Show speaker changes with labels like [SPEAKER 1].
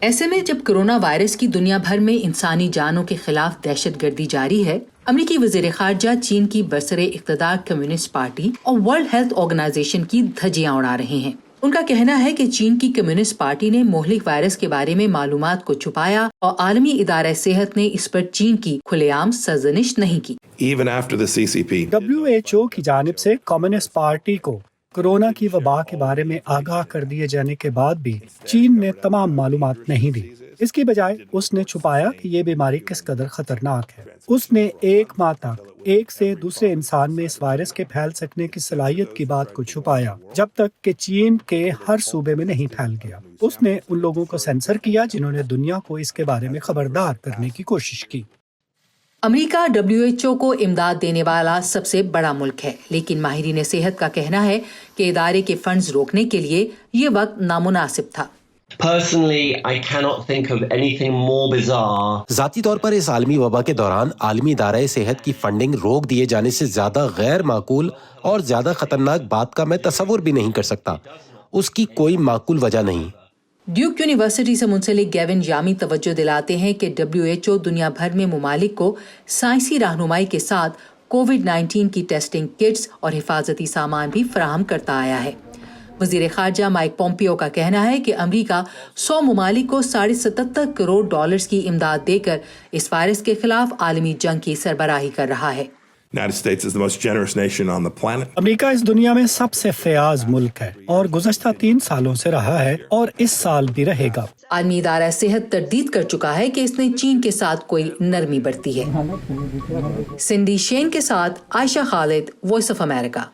[SPEAKER 1] ایسے میں جب کورونا وائرس کی دنیا بھر میں انسانی جانوں کے خلاف دہشت گردی جاری ہے، امریکی وزیر خارجہ چین کی برسر اقتدار کمیونسٹ پارٹی اور ورلڈ ہیلتھ آرگنائزیشن کی دھجیاں اڑا رہے ہیں۔ ان کا کہنا ہے کہ چین کی کمیونسٹ پارٹی نے مہلک وائرس کے بارے میں معلومات کو چھپایا اور عالمی ادارہ صحت نے اس پر چین کی کھلے عام سرزنش نہیں کی۔
[SPEAKER 2] WHO کی جانب سے کمیونسٹ پارٹی کو کورونا کی وبا کے بارے میں آگاہ کر دیے جانے کے بعد بھی چین نے تمام معلومات نہیں دی۔ اس کی بجائے اس نے چھپایا کہ یہ بیماری کس قدر خطرناک ہے۔ اس نے ایک ماہ تک ایک سے دوسرے انسان میں اس وائرس کے پھیل سکنے کی صلاحیت کی بات کو چھپایا جب تک کہ چین کے ہر صوبے میں نہیں پھیل گیا۔ اس نے ان لوگوں کو سینسر کیا جنہوں نے دنیا کو اس کے بارے میں خبردار کرنے کی کوشش کی۔
[SPEAKER 1] امریکہ WHO کو امداد دینے والا سب سے بڑا ملک ہے، لیکن ماہرین صحت کا کہنا ہے کہ ادارے کے فنڈز روکنے کے لیے یہ وقت نامناسب تھا۔
[SPEAKER 3] Personally, I cannot think of anything more bizarre.
[SPEAKER 4] ذاتی طور پر اس عالمی وبا کے دوران عالمی ادارہ صحت کی فنڈنگ روک دیے جانے سے زیادہ غیر معقول اور زیادہ خطرناک بات کا میں تصور بھی نہیں کر سکتا۔ اس کی کوئی معقول وجہ نہیں۔
[SPEAKER 1] ڈیوک یونیورسٹی سے منسلک گیون یامی توجہ دلاتے ہیں کہ WHO دنیا بھر میں ممالک کو سائنسی رہنمائی کے ساتھ کووڈ-19 کی ٹیسٹنگ کٹس اور حفاظتی سامان بھی فراہم کرتا آیا ہے۔ وزیر خارجہ مائک پومپیو کا کہنا ہے کہ امریکہ 100 ممالک کو $77 کروڑ کی امداد دے کر اس وائرس کے خلاف عالمی جنگ کی سربراہی کر رہا ہے۔
[SPEAKER 2] امریکہ اس دنیا میں سب سے فیاض ملک ہے اور گزشتہ 3 سالوں سے رہا ہے اور اس سال بھی رہے گا۔
[SPEAKER 1] عالمی ادارہ صحت تردید کر چکا ہے کہ اس نے چین کے ساتھ کوئی نرمی برتی ہے۔ سنڈی شین کے ساتھ عائشہ خالد، وائس آف امریکہ۔